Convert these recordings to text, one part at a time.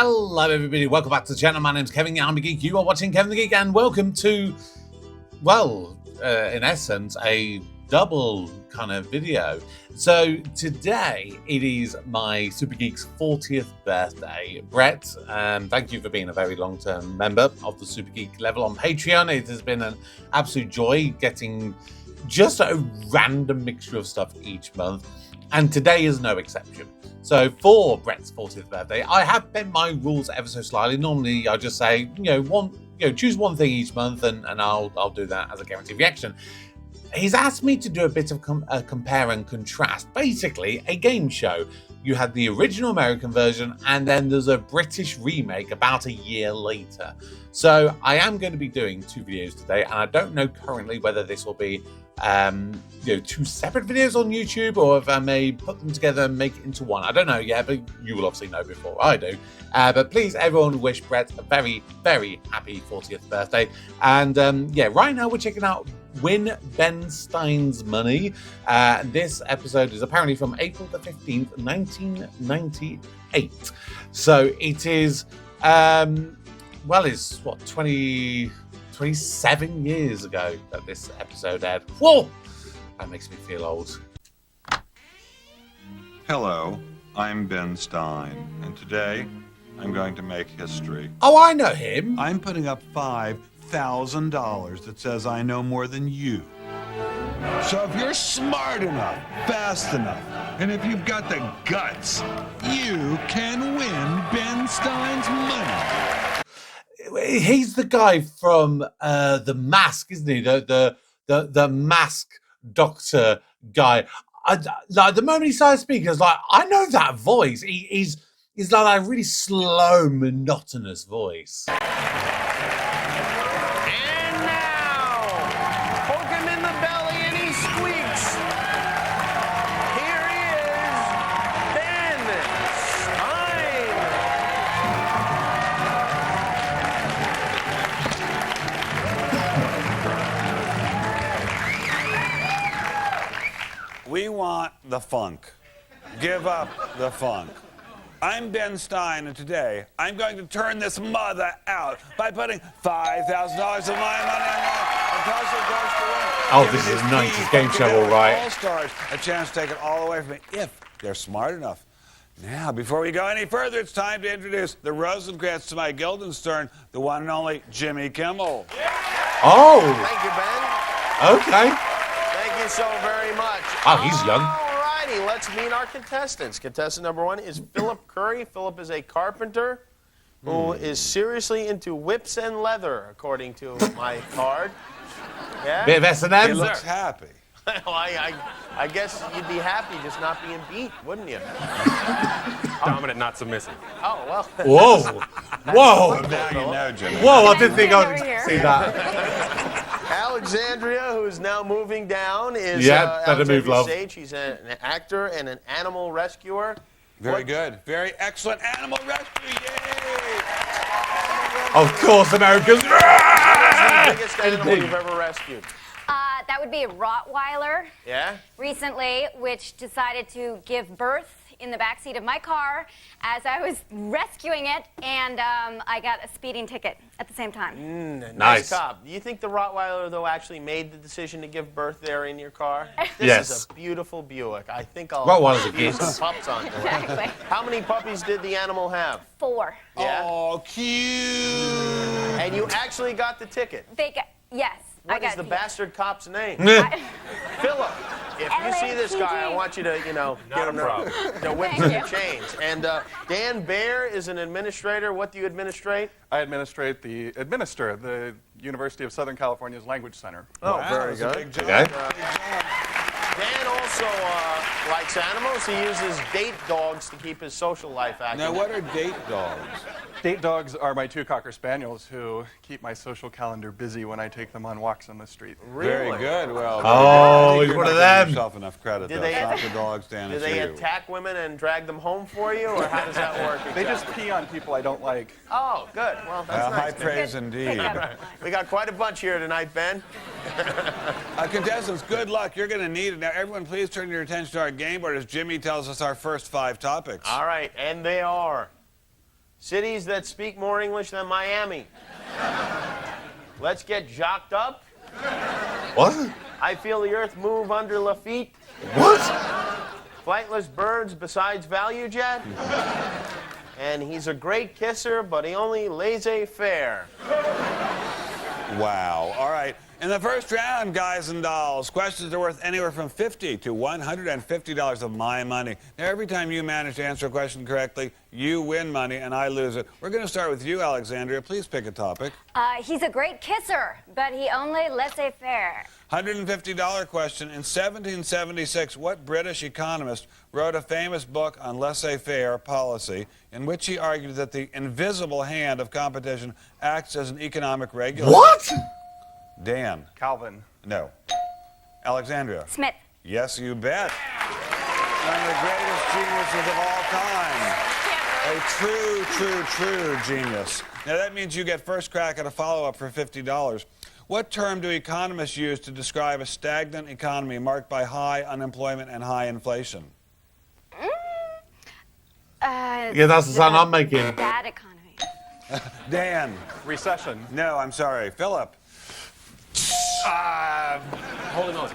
Hello everybody, welcome back to the channel. My name's Kevin the Geek. You are watching Kevin the Geek, and welcome to, well, in essence, a double kind of video. So today it is my Super Geek's 40th birthday. Brett, thank you for being a very long-term member of the Super Geek level on Patreon. It has been an absolute joy getting just a random mixture of stuff each month, and today is no exception. So for Brett's 40th birthday, I have bent my rules ever so slightly. Normally I just say, choose one thing each month, and I'll do that as a guaranteed reaction. He's asked me to do a bit of compare and contrast, basically a game show. You had the original American version, and then there's a British remake about a year later. So I am going to be doing two videos today, and I don't know currently whether this will be two separate videos on YouTube, or if I may put them together and make it into one. I don't know yet, but you will obviously know before I do. But please, everyone, wish Brett a very, very happy 40th birthday. And right now we're checking out Win Ben Stein's Money. This episode is apparently from April the 15th, 1998. So it is, it's what, 27 years ago that this episode aired. Whoa! That makes me feel old. Hello, I'm Ben Stein, and today I'm going to make history. Oh, I know him. I'm putting up $5,000 that says I know more than you. So if you're smart enough, fast enough, and if you've got the guts, you can win Ben Stein's money. He's the guy from The Mask, isn't he? The Mask Doctor guy. Like the moment he started speaking, I was like, I know that voice. He's like a really slow, monotonous voice. And now, poke him in the belly and he squeaks. Here he is, Ben Stein. We want the funk. Give up the funk. I'm Ben Stein, and today I'm going to turn this mother out by putting $5,000 of my money on Oh, this is a 90s game show, all right. All-Stars a chance to take it all away from me if they're smart enough. Now, before we go any further, it's time to introduce the Rosencrantz to my Guildenstern, the one and only Jimmy Kimmel. Oh! Thank you, Ben. Okay. Thank you so very much. Oh, he's young. All righty, let's meet our contestants. Contestant number one is Philip Curry. Philip is a carpenter who is seriously into whips and leather, according to my card. Yeah? Bit of S&M. He looks happy. Well, I guess you'd be happy just not being beat, wouldn't you? Dominant, not submissive. Oh, well. Whoa. Whoa. Now you know, Jimmy. Whoa, I didn't think I would see that. Alexandria, who is now moving down, is better move, love. Sage. She's an actor and an animal rescuer. Very good. Very excellent animal rescue. Yay! Of course, Americans. What's the biggest animal you've ever rescued? That would be a Rottweiler. Yeah? Recently, which decided to give birth in the backseat of my car as I was rescuing it, and I got a speeding ticket at the same time. Nice cop. Do you think the Rottweiler, though, actually made the decision to give birth there in your car? This Yes. is a beautiful Buick. I think I'll Rottweilers are use geeks. some pups on it. Exactly. How many puppies did the animal have? 4. Yeah? Oh, cute. And you actually got the ticket. Yes. What I got is the it. bastard cop's name? Yeah. Philip, if you see this guy, I want you to, give him the whips and the chains. And Dan Baer is an administrator. What do you administrate? I administer the University of Southern California's Language Center. Oh, Wow, very that's a good. big job. Okay. Dan also likes animals. He uses date dogs to keep his social life active. Now, what are date dogs? Date dogs are my 2 Cocker Spaniels who keep my social calendar busy when I take them on walks on the street. Really? Very good. Well, Oh, you're he's one not of giving them. yourself enough credit. Did though. they- It's not the dogs, Dan. Do It's they you. attack women and drag them home for you, or how does that work? They just exactly? pee on people I don't like. Oh, good. Well, that's High nice. praise indeed. We got quite a bunch here tonight, Ben. Contestants, good luck. You're going to need it. Now, everyone, please turn your attention to our game board as Jimmy tells us our first 5 topics. All right, and they are Cities that speak more English than Miami. Let's get jocked up. What? I feel the earth move under la feet. What? Flightless birds besides value jet. And he's a great kisser, but he only laissez-faire. Wow. All right. In the first round, guys and dolls, questions are worth anywhere from $50 to $150 of my money. Now, every time you manage to answer a question correctly, you win money and I lose it. We're going to start with you, Alexandria. Please pick a topic. He's a great kisser, but he only laissez-faire. $150 question. In 1776, what British economist wrote a famous book on laissez-faire policy in which he argued that the invisible hand of competition acts as an economic regulator? What? Dan. Calvin. No. Alexandria. Smith. Yes, you bet. One of the greatest geniuses of all time. A true genius. Now that means you get first crack at a follow-up for $50. What term do economists use to describe a stagnant economy marked by high unemployment and high inflation? Yeah, that's the sound I'm making. Bad economy. Dan. Recession. No, I'm sorry. Philip. Holy Moses.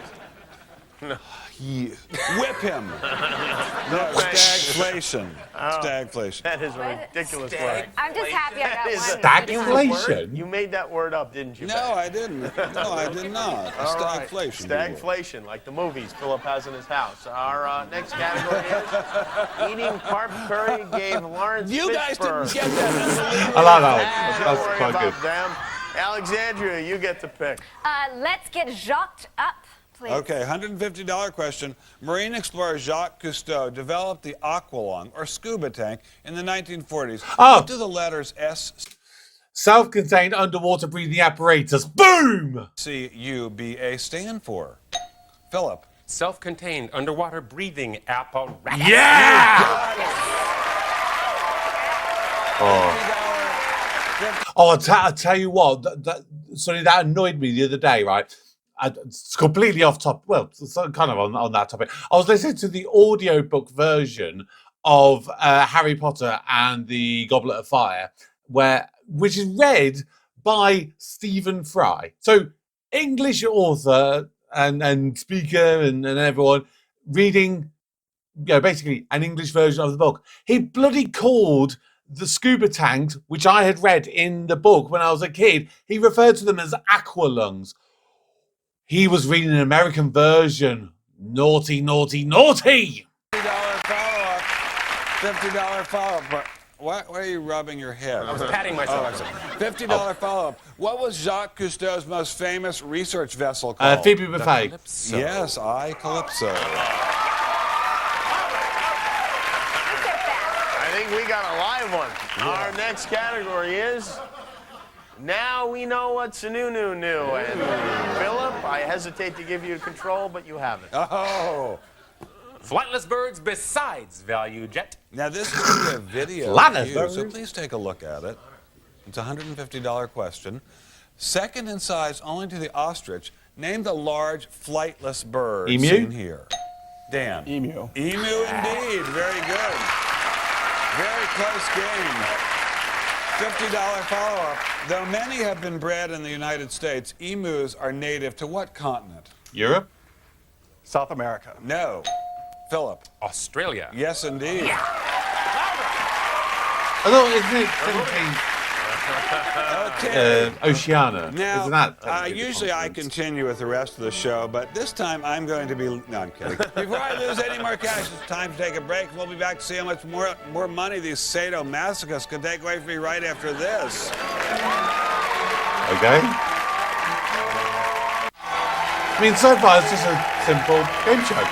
Whip him. No, stagflation. Stagflation. That is a ridiculous word. I'm just happy I got That is one. Stagflation? You made that word up, didn't you? No, Ben? I didn't. No, I did not. All right. Stagflation. Stagflation, like the movies Philip has in his house. Our next category is eating carp curry gave Lawrence You guys Fishburne. didn't get that. I like that one. Don't That's worry quite about good. them. Alexandria, you get to pick. Let's get jocked up, please. Okay, $150 question. Marine explorer Jacques Cousteau developed the aqualung, or scuba tank, in the 1940s. Oh. What do the letters Self-contained underwater breathing apparatus. Boom! SCUBA stand for? Philip. Self-contained underwater breathing apparatus. Yeah! Oh, I'll tell you what. Sorry, that annoyed me the other day, right? It's completely off topic. Well, it's kind of on that topic. I was listening to the audiobook version of Harry Potter and the Goblet of Fire, which is read by Stephen Fry. So, English author and speaker and everyone reading, basically an English version of the book. He bloody called the scuba tanks, which I had read in the book when I was a kid, he referred to them as aqualungs. He was reading an American version. Naughty, naughty, naughty! $50 follow-up. $50 follow-up. What are you rubbing your head? I was patting myself. $50 follow-up. What was Jacques Cousteau's most famous research vessel called? Phoebe Buffet. Yes, I Calypso. I think we got a live one. Yeah. Our next category is Now We Know What's New. And Philip, I hesitate to give you control, but you have it. Oh. Flightless birds besides value jet. Now this is going to be a video Flightless review, birds. so please take a look at it. It's a $150 question. Second in size only to the ostrich. Name the large flightless bird Emu? seen here. Dan. Emu. Emu indeed. Very good. Very close game. $50 follow-up. Though many have been bred in the United States, emus are native to what continent? Europe? South America. No. Philip. Australia. Yes, indeed. I thought, isn't it Okay. Oceania? Now, Isn't that usually I continue with the rest of the show, but this time I'm going to be... No, I'm kidding. Before I lose any more cash, it's time to take a break. We'll be back to see how much more money these sadomasochists can take away from me right after this. Okay. I mean, so far it's just a simple game show.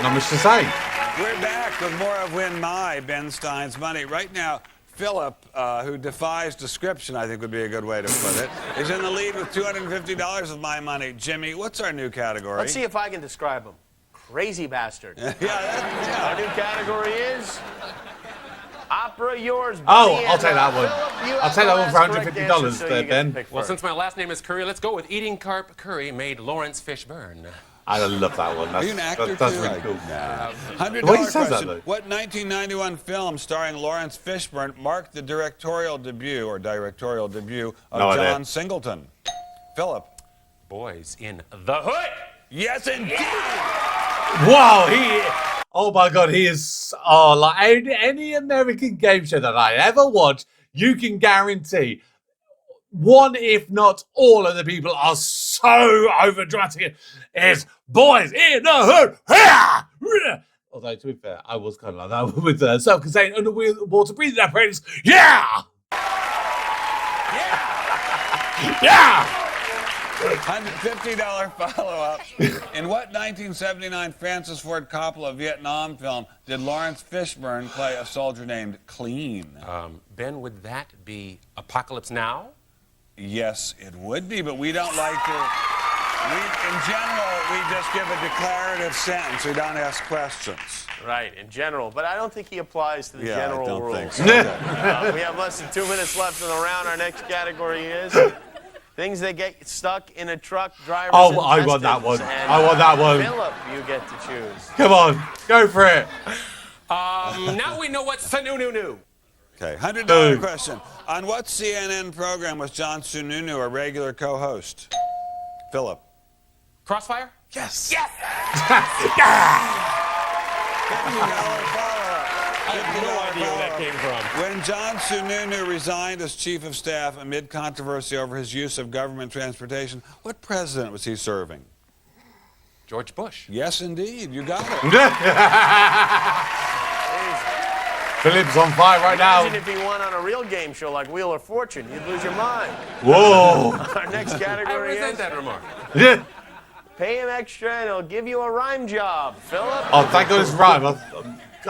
Not much to say. We're back with more of Win My, Ben Stein's Money. Right now, Philip, who defies description, I think would be a good way to put it, is in the lead with $250 of my money. Jimmy, what's our new category? Let's see if I can describe him. Crazy bastard. Yeah. Our new category is Opera Yours. Oh, I'll take that one. Philip, I'll take that one for correct $150 answer, so there, you get to Ben. pick Well, first. since my last name is Curry, let's go with eating carp curry made Lawrence Fishburne. I love that one. Are you an actor that's too? really cool. Nah. $100 The way he says that, question. though. What 1991 film starring Lawrence Fishburne marked the directorial debut of No idea. John Singleton? Philip. Boys in the Hood. Yes, indeed. Wow, oh my God, he is, like any American game show that I ever watch, you can guarantee one, if not all of the people are so overdramatic. It's boys in the hood. Although, to be fair, I was kind of like that with self-contained underwater breathing apparatus. Yeah! Yeah! $150 follow-up. In what 1979 Francis Ford Coppola Vietnam film did Lawrence Fishburne play a soldier named Clean? Ben, would that be Apocalypse Now? Yes, it would be, but we don't like to... in general, we just give a declarative sentence. We don't ask questions. Right, in general. But I don't think he applies to the general I don't rules. think so. We have less than 2 minutes left in the round. Our next category is things that get stuck in a truck driver's Oh, I want that one. And, I want that one. Philip, you get to choose. Come on, go for it. Now we know what's the new. Okay, $100 question. On what CNN program was John Sununu a regular co-host? Philip. Crossfire? Yes. Yes! I have no idea where that came from. When John Sununu resigned as chief of staff amid controversy over his use of government transportation, what president was he serving? George Bush. Yes, indeed. You got it. Philip's on fire right now. Imagine if he won on a real game show like Wheel of Fortune. You'd lose your mind. Whoa. Our next I category resent is that remark. Yeah. pay him extra and he'll give you a rhyme job. Philip? Oh, thank God it's rhyme.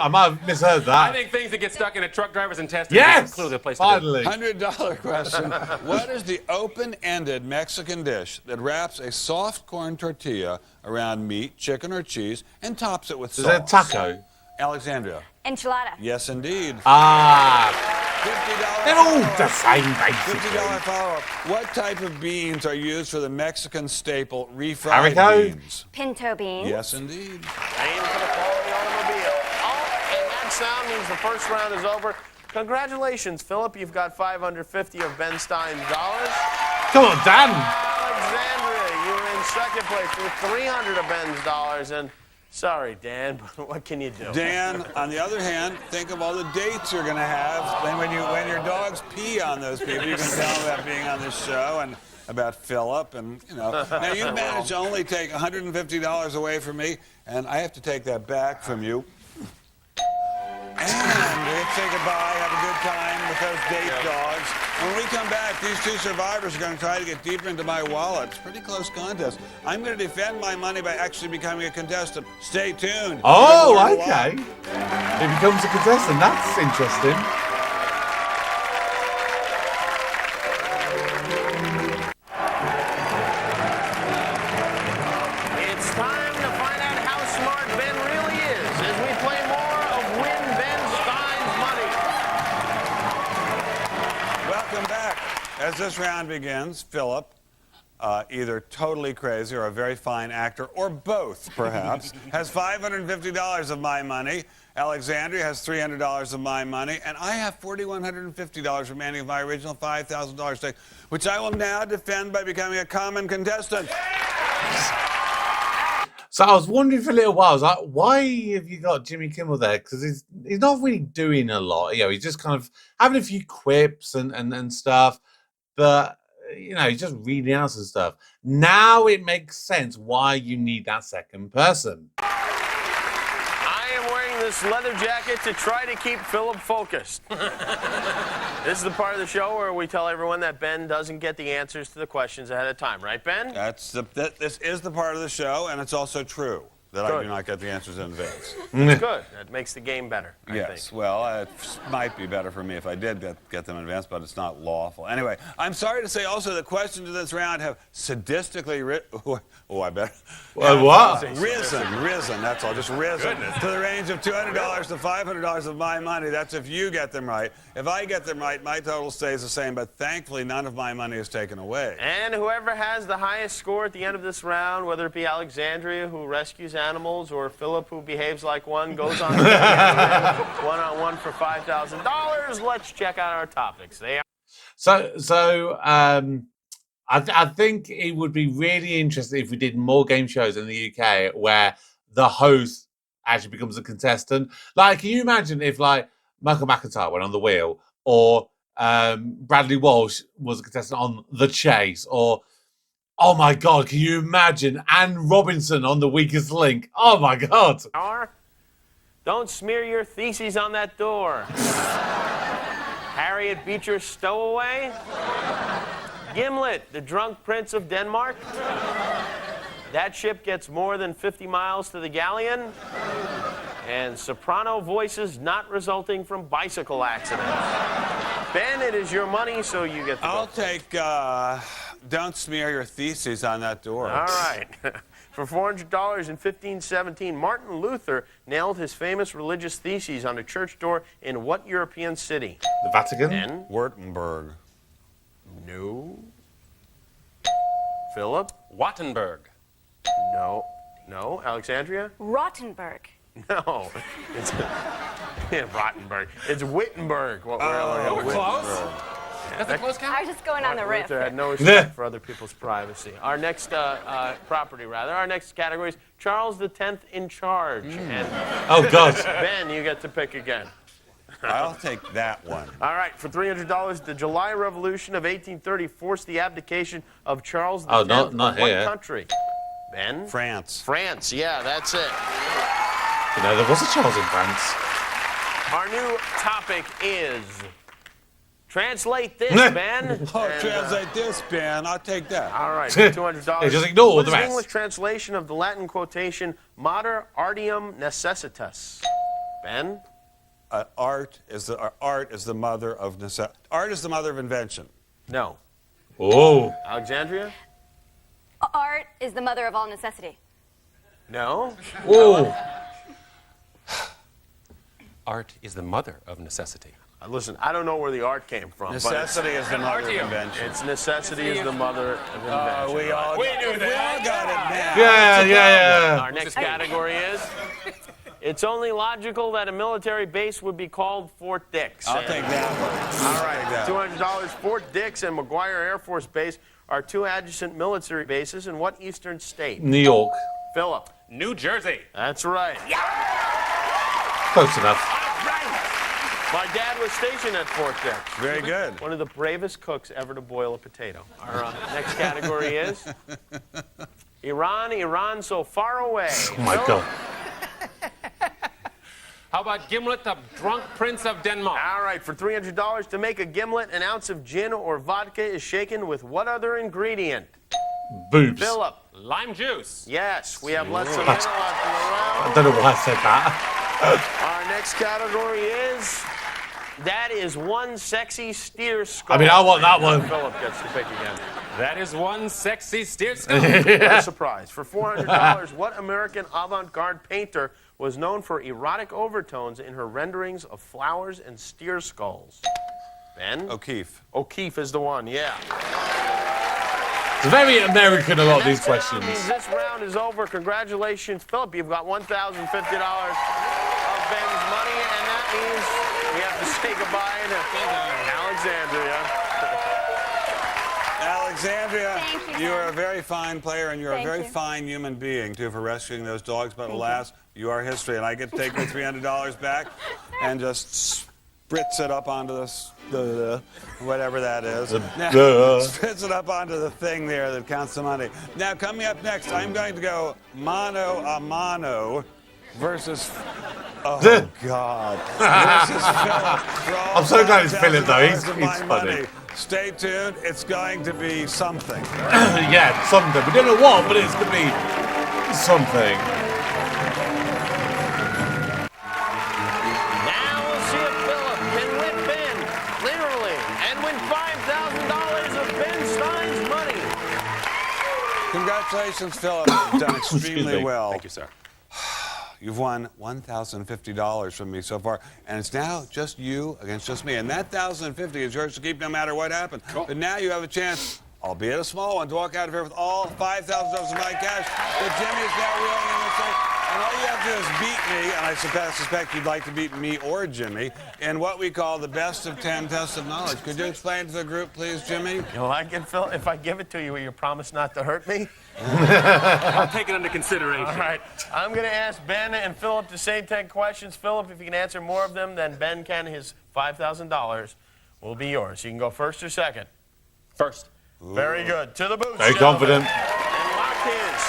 I might have misheard that. I think things that get stuck in a truck driver's intestines Yes! is clearly the place Finally. $100 question. What is the open-ended Mexican dish that wraps a soft corn tortilla around meat, chicken, or cheese and tops it with Is sauce? it a taco? Alexandria. Enchilada. Yes, indeed. Ah. $50 They're all follow-up. the same, basically. $50 follow-up. What type of beans are used for the Mexican staple refried Haricot? beans? Pinto beans. Yes, indeed. Paying for the quality automobile. Oh, and that sound means the first round is over. Congratulations, Philip. You've got $550 of Ben Stein's dollars. Come on, Dan. Alexandria, you're in second place with $300 of Ben's dollars. And sorry, Dan, but what can you do? Dan, on the other hand, think of all the dates you're going to have. And when your dogs pee on those people, you can tell them about being on this show and about Philip. And, you know. Now, you managed to only take $150 away from me, and I have to take that back from you. And we have to say goodbye, have a good time with those date dogs. When we come back, these two survivors are going to try to get deeper into my wallet. It's a pretty close contest. I'm going to defend my money by actually becoming a contestant. Stay tuned. Oh, You're gonna okay. learn a lot. He becomes a contestant. That's interesting. It's time to find out how smart Ben really is as we play more of Win Ben Stein's Money. Welcome back. As this round begins, Philip, either totally crazy or a very fine actor, or both, perhaps, has $550 of my money. Alexandria has $300 of my money, and I have $4,150 remaining of my original $5,000 stake, which I will now defend by becoming a common contestant. So I was wondering for a little while, I was like, why have you got Jimmy Kimmel there? Because he's not really doing a lot. You know, he's just kind of having a few quips and stuff, but you know, he's just reading out some stuff. Now it makes sense why you need that second person. I am wearing this leather jacket to try to keep Philip focused. This is the part of the show where we tell everyone that Ben doesn't get the answers to the questions ahead of time, right, Ben? This is the part of the show, and it's also true. that I Good. do not get the answers in advance. It's good. That makes the game better, I Yes, think. well, it might be better for me if I did get them in advance, but it's not lawful. Anyway, I'm sorry to say also the questions of this round have sadistically I bet. What? Risen, that's all, just risen to the range of $200 to $500 of my money. That's if you get them right. If I get them right, my total stays the same, but thankfully none of my money is taken away. And whoever has the highest score at the end of this round, whether it be Alexandria, who rescues animals, or Philip, who behaves like one, goes on one-on-one for $5,000. Let's check out our topics. They are I think it would be really interesting if we did more game shows in the UK where the host actually becomes a contestant. Like, can you imagine if, like, Michael McIntyre went on the wheel, or Bradley Walsh was a contestant on The Chase, or, oh my God, can you imagine Anne Robinson on The Weakest Link? Oh my God. Don't smear your theses on that door. Harriet Beecher Stowaway. Gimlet, the drunk prince of Denmark. That ship gets more than 50 miles to the galleon. And soprano voices not resulting from bicycle accidents. Ben, it is your money, so you get the I'll vote. take, don't smear your theses on that door. All right. For $400 in 1517, Martin Luther nailed his famous religious theses on a church door in what European city? The Vatican? Ben? Württemberg. No. Philip? Wattenberg. No. No. Alexandria? Rottenburg. No. It's Rottenburg. It's Wittenberg. What Oh, we're Close. That's a close count. I was just going on the riff. Luther had no respect for other people's privacy. Our next our next category is Charles X in charge. And Oh God. Ben, you get to pick again. I'll take that one. All right, for $300, the July Revolution of 1830 forced the abdication of Charles X. Oh, not of here. what country? Ben? France. France, yeah, that's it. You know, there was a Charles in France. Our new topic is translate this, Ben. Oh, And, translate this, Ben. I'll take that. all right, for $200. Yeah, just ignore What the is the rest. English translation of the Latin quotation "Mater artium necessitas"? Ben? Art is the mother of necessity. Art is the mother of invention. No. Oh. Alexandria? Art is the mother of all necessity. No. Oh. Art is the mother of necessity. Listen, I don't know where the art came from. Necessity is the mother of Artium. invention. It's necessity is the mother of invention. We all We knew that. got it now. Yeah. Our next category is, it's only logical that a military base would be called Fort Dix. I'll take that one. All right, that. $200. Fort Dix and McGuire Air Force Base are two adjacent military bases in what eastern state? New York. Philip. New Jersey. That's right. Close enough. My dad was stationed at Fort Dix. Very good. One of the bravest cooks ever to boil a potato. Our next category is Iran so far away. Oh my God. How about Gimlet, the drunk prince of Denmark? All right, for $300, to make a gimlet, an ounce of gin or vodka is shaken with what other ingredient? Boobs. Philip. Lime juice. Yes, we have less than a minute left in the round. I don't know why I said that. Our next category is, that is one sexy steer skull. I mean, I want that one. Philip gets to pick again. That is one sexy steer skull. What a surprise. For $400, what American avant-garde painter was known for erotic overtones in her renderings of flowers and steer skulls? Ben? O'Keefe. O'Keefe is the one, yeah. It's very American, a lot of these That questions. means this round is over. Congratulations, Philip. You've got $1,050 of Ben's money, and that means we have to say goodbye to Alexandria. Alexandria, Thank you, you are a Sam. very fine player, and you're a Thank very you. fine human being, too, for rescuing those dogs. But alas, you are history, and I get to take my $300 back and just spritz it up onto the whatever that is. Now, spritz it up onto the thing there that counts the money. Now, coming up next, I'm going to go mano a mano versus... Oh, God. Versus Philip. For all I'm so glad it's Philip, though. $5,000 He's of my funny. money. Stay tuned. It's going to be something. Yeah, something. We don't know what, but it's going to be something. win $5,000 of Ben Stein's money. Congratulations, Philip. You've done extremely me. well. Thank you, sir. You've won $1,050 from me so far, and it's now just you against just me. And that $1,050 is yours to keep no matter what happens. Cool. But now you have a chance, albeit a small one, to walk out of here with all $5,000 of my cash that Jimmy is now wheeling in the safe. And all you have to do is beat me, and I suspect you'd like to beat me or Jimmy, in what we call the best of 10 tests of knowledge. Could you explain to the group, please, Jimmy? You like it, Phil? If I give it to you, will you promise not to hurt me? I'll take it under consideration. All right. I'm going to ask Ben and Philip the same 10 questions. Philip, if you can answer more of them than Ben can, his $5,000 will be yours. You can go first or second. First. Very good. To the booth. Very gentlemen. confident. And locked his.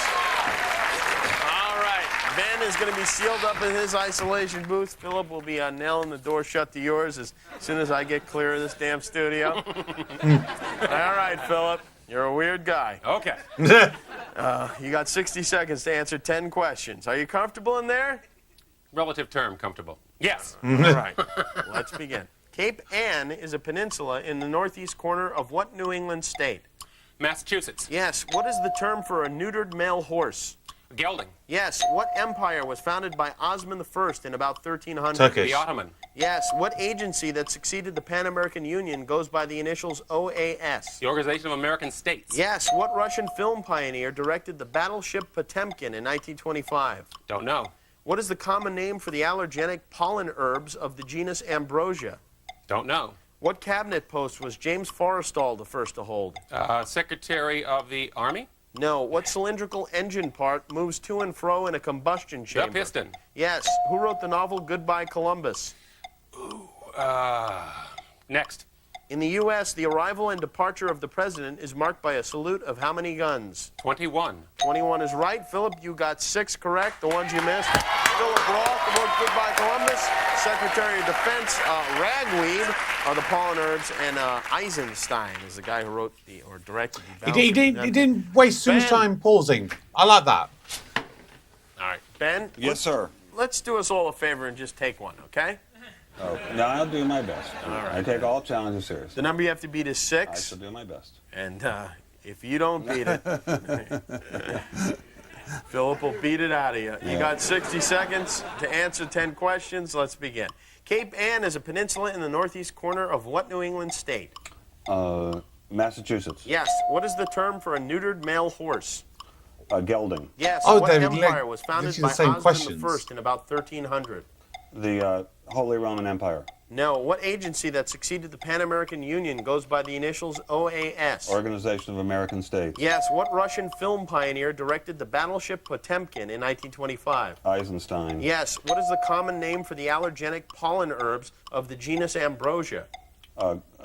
All right. Ben is going to be sealed up in his isolation booth. Philip will be nailing the door shut to yours as soon as I get clear of this damn studio. All right, Philip. You're a weird guy. Okay. You got 60 seconds to answer 10 questions. Are you comfortable in there? Relative term, comfortable. Yes. All right. Let's begin. Cape Ann is a peninsula in the northeast corner of what New England state? Massachusetts. Yes. What is the term for a neutered male horse? Gelding. Yes. What empire was founded by Osman I in about 1300? Turkish. The Ottoman. Yes. What agency that succeeded the Pan American Union goes by the initials OAS? The Organization of American States. Yes. What Russian film pioneer directed the battleship Potemkin in 1925? Don't know. What is the common name for the allergenic pollen herbs of the genus Ambrosia? Don't know. What cabinet post was James Forrestal the first to hold? Secretary of the Army. No. What cylindrical engine part moves to and fro in a combustion chamber? The piston. Yes. Who wrote the novel Goodbye Columbus? Next. In the U.S., the arrival and departure of the president is marked by a salute of how many guns? 21. 21 is right. Philip, you got 6 correct. The ones you missed. Philip Roth wrote Goodbye Columbus. Secretary of Defense, ragweed are the pollen herbs, and Eisenstein is the guy who wrote or directed the He didn't waste too much Ben. time pausing. I like that. All right, Ben. Yes, sir. Let's do us all a favor and just take one, okay? Oh, no, I'll do my best. right. I take all challenges seriously. The number you have to beat is I 6, shall do my best. and if you don't beat it, Philip will beat it out of you. You got 60 seconds to answer 10 questions. Let's begin. Cape Ann is a peninsula in the northeast corner of what New England state? Massachusetts. Yes. What is the term for a neutered male horse? Gelding. Yes. Oh, What David, empire was founded literally by the same Osman questions. I in about 1300? The Holy Roman Empire. No. What agency that succeeded the Pan American Union goes by the initials OAS? Organization of American States. Yes. What Russian film pioneer directed the battleship Potemkin in 1925? Eisenstein. Yes. What is the common name for the allergenic pollen herbs of the genus Ambrosia?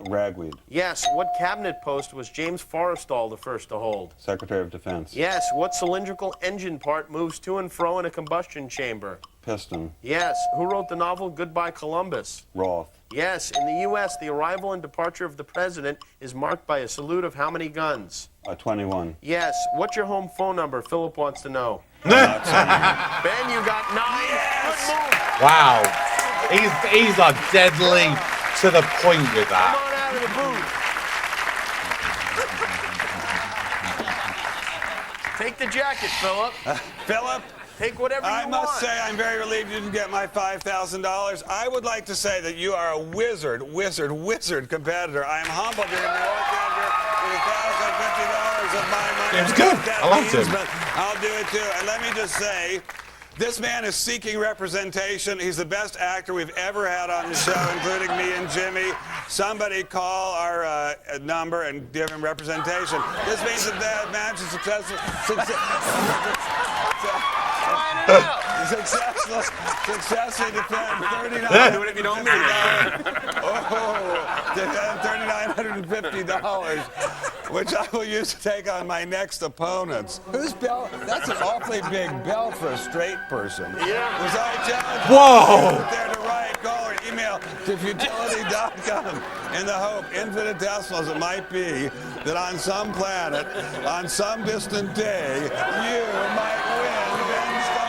Ragweed. Yes. What cabinet post was James Forrestal the first to hold? Secretary of Defense. Yes. What cylindrical engine part moves to and fro in a combustion chamber? Piston. Yes. Who wrote the novel Goodbye Columbus? Roth. Yes. In the U.S., the arrival and departure of the president is marked by a salute of how many guns? 21. Yes. What's your home phone number? Philip wants to know. Not saying. Ben, you got 9. Good move. Wow. He's like deadly to the point with Come that. on out of the booth. Take the jacket, Philip. Philip, Take whatever you I want. must say I'm very relieved you didn't get my $5,000. I would like to say that you are a wizard competitor. I am humbled you're going to walk out here with $1,050 of my money. It was good. That I liked means, him. but I'll do it too. And let me just say, this man is seeking representation. He's the best actor we've ever had on the show, including me and Jimmy. Somebody call our number and give him representation. This means that that match is successful. Successfully defend $39. Do it if you don't mean it. Defend $3,950, which I will use to take on my next opponents. Whose belt? That's an awfully big belt for a straight person. Yeah. Was I challenged? Whoa. Put there to write, call or email to futility.com in the hope, infinitesimal as it might be, that on some planet, on some distant day, you might win Ben Stein.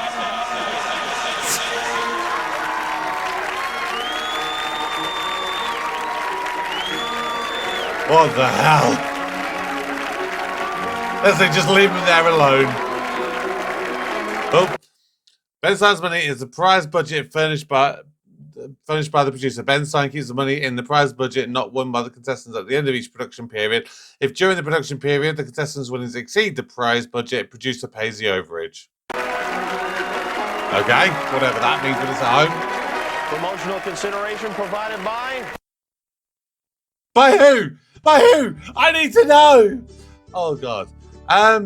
What the hell? Let's say just leave him there alone. Oh. Ben Stein's money is the prize budget furnished by the producer. Ben Stein keeps the money in the prize budget not won by the contestants at the end of each production period. If during the production period the contestants' winnings exceed the prize budget, producer pays the overage. Okay, whatever that means when it's at home. Promotional consideration provided by... By who? By who? I need to know. Oh God. I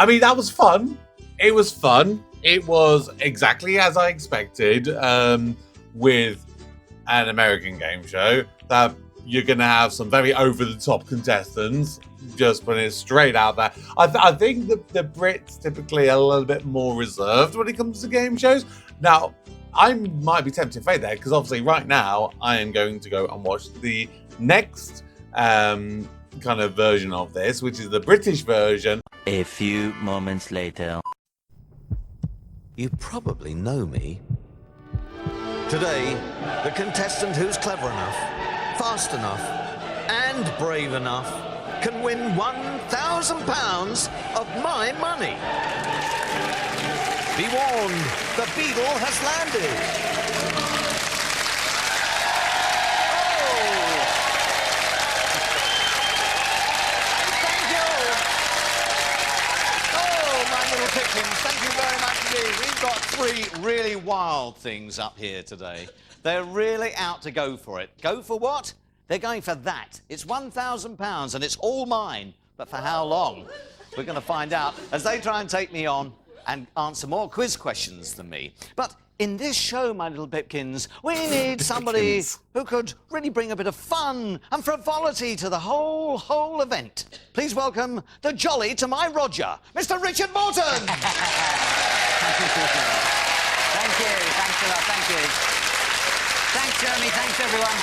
mean, that was fun. It was fun. It was exactly as I expected with an American game show, that you're going to have some very over-the-top contestants, just putting it straight out there. I think the Brits typically are a little bit more reserved when it comes to game shows. Now, I might be tempted fate there, because obviously right now I am going to go and watch the next kind of version of this, which is the British version. A few moments later. You probably know me. Today, the contestant who's clever enough, fast enough, and brave enough can win £1,000 of my money. Be warned, the Beetle has landed. Thank you very much indeed. We've got three really wild things up here today. They're really out to go for it. Go for what? They're going for that. It's £1,000 and it's all mine. But for how long? We're going to find out as they try and take me on and answer more quiz questions than me. But in this show, my little Pipkins, we need somebody who could really bring a bit of fun and frivolity to the whole event. Please welcome the jolly to my Roger, Mr. Richard Morton. Thank you. Thanks a lot. Thank you. Thanks, Jeremy. Thanks, everyone.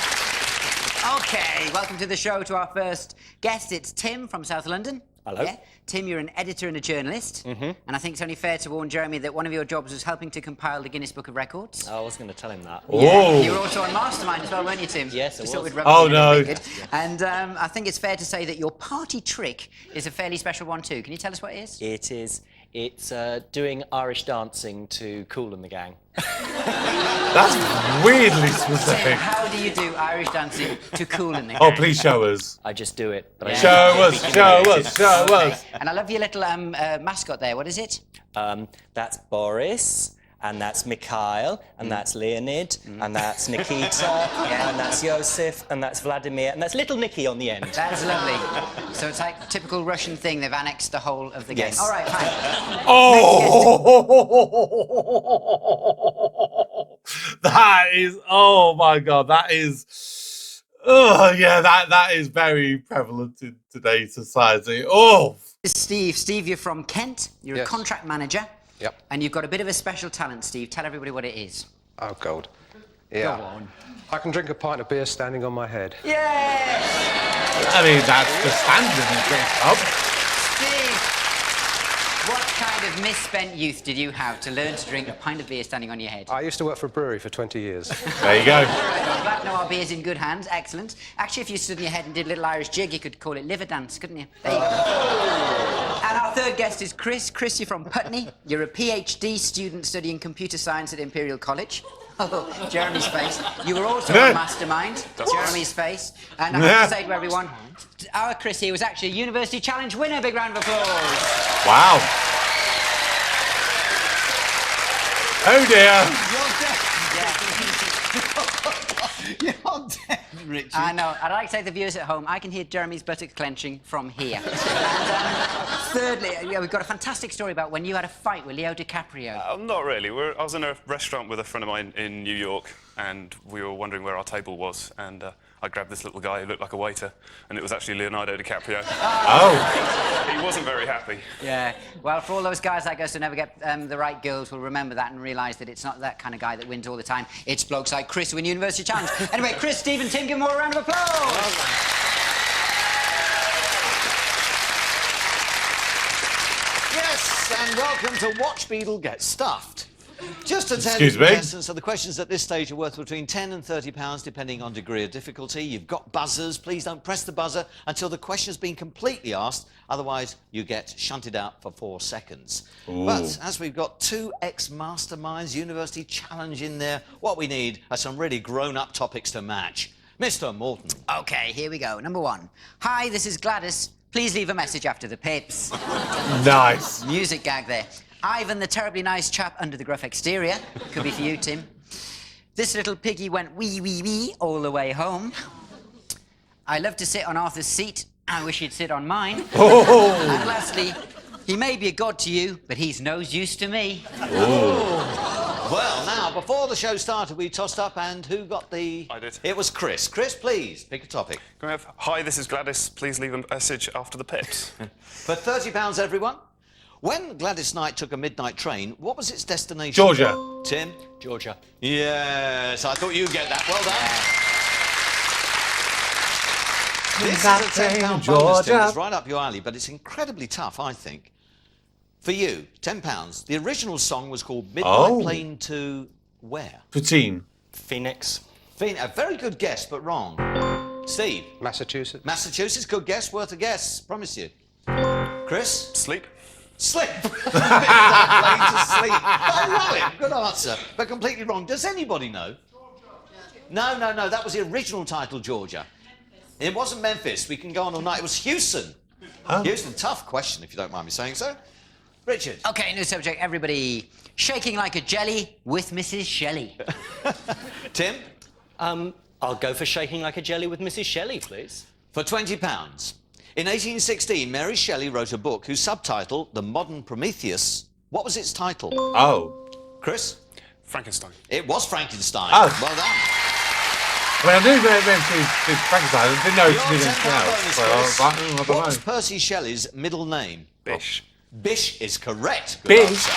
OK, welcome to the show. To our first guest, it's Tim from South London. Hello. Yeah. Tim, you're an editor and a journalist. And I think it's only fair to warn Jeremy that one of your jobs was helping to compile the Guinness Book of Records. I was going to tell him that. Yeah. You were also on Mastermind as well, weren't you, Tim? Yes, I was. Oh, no. And I think it's fair to say that your party trick is a fairly special one, too. Can you tell us what it is? It is. It's doing Irish dancing to Kool and the Gang. That's weirdly specific. Tim, how do you do Irish dancing to Kool and the Gang? Oh, please show us. I just do it. But Yeah. Show us. And I love your little mascot there. What is it? That's Boris, and that's Mikhail, and that's Leonid, and that's Nikita, and that's Yosef, and that's Vladimir, and that's little Nicky on the end. That's lovely. So it's like a typical Russian thing. They've annexed the whole of the game. Yes. All right, fine. Oh, that is, oh my God, that is, oh yeah, that is very prevalent in today's society. Oh. Steve, you're from Kent. You're a contract manager. Yep. And you've got a bit of a special talent, Steve. Tell everybody what it is. Oh, God. Yeah. Go on. I can drink a pint of beer standing on my head. Yes! I mean, that's the standard in British pub. Steve, what kind of misspent youth did you have to learn to drink a pint of beer standing on your head? I used to work for a brewery for 20 years. There you go. I'm glad to know our beer's in good hands. Excellent. Actually, if you stood on your head and did a little Irish jig, you could call it liver dance, couldn't you? There you go. And our third guest is Chris. Chris, you're from Putney. You're a PhD student studying computer science at Imperial College. Oh, Jeremy's face. You were also on Mastermind. Jeremy's face. And I have to say to everyone, our Chris here was actually a University Challenge winner. Big round of applause. Wow. Oh dear. You're dead, Richard. I know. I'd like to say to the viewers at home, I can hear Jeremy's buttocks clenching from here. And thirdly, we've got a fantastic story about when you had a fight with Leo DiCaprio. Not really. I was in a restaurant with a friend of mine in New York, and we were wondering where our table was, and I grabbed this little guy who looked like a waiter, and it was actually Leonardo DiCaprio. Oh. He wasn't very happy. Yeah. Well, for all those guys like us who never get the right girls, will remember that and realise that it's not that kind of guy that wins all the time. It's blokes like Chris who win University Challenge. Anyway, Chris, Steve and Tim, give them all a round of applause. Yes, and welcome to Watch Beetle Get Stuffed. Just to tell Excuse you, me? contestants, so the questions at this stage are worth between £10 and £30, depending on degree of difficulty. You've got buzzers. Please don't press the buzzer until the question's been completely asked. Otherwise, you get shunted out for 4 seconds. Ooh. But as we've got 2 ex-masterminds, University Challenge in there, what we need are some really grown-up topics to match. Mr. Morton. Okay, here we go. Number 1. Hi, this is Gladys. Please leave a message after the pips. Nice. Music gag there. Ivan, the terribly nice chap under the gruff exterior. Could be for you, Tim. This little piggy went wee, wee, wee all the way home. I love to sit on Arthur's seat. I wish he'd sit on mine. Oh. And lastly, he may be a god to you, but he's no use to me. Well, now, before the show started, we tossed up, and who got the... I did. It was Chris. Chris, please, pick a topic. Can we have, hi, this is Gladys. Please leave a message after the pips. For £30, everyone. When Gladys Knight took a midnight train, what was its destination? Georgia. Tim? Georgia. Yes, I thought you'd get that. Well done. This is That a £10 bonus, Georgia. Tim. It's right up your alley, but it's incredibly tough, I think. For you, £10. The original song was called Midnight Plane to where? Poutine. Phoenix. A very good guess, but wrong. Steve? Massachusetts. Massachusetts, good guess, worth a guess. Promise you. Chris? Sleep. Sleep. Midnight Plane to sleep. I love it. Good answer, but completely wrong. Does anybody know? No. That was the original title, Georgia. It wasn't Memphis. We can go on all night. It was Houston. Huh? Houston, tough question, if you don't mind me saying so. Richard. Okay, new subject, everybody. Shaking like a jelly with Mrs. Shelley. Tim? I'll go for shaking like a jelly with Mrs. Shelley, please. For £20. In 1816, Mary Shelley wrote a book whose subtitle, The Modern Prometheus, what was its title? Oh. Chris? Frankenstein. It was Frankenstein. Oh. Well done. Well, I knew she did Frankenstein. I didn't know Your she did anything £10 else. bonus, So I was Chris. like, I don't What know. was Percy Shelley's middle name? Bish. Bish is correct. Good Bish? answer.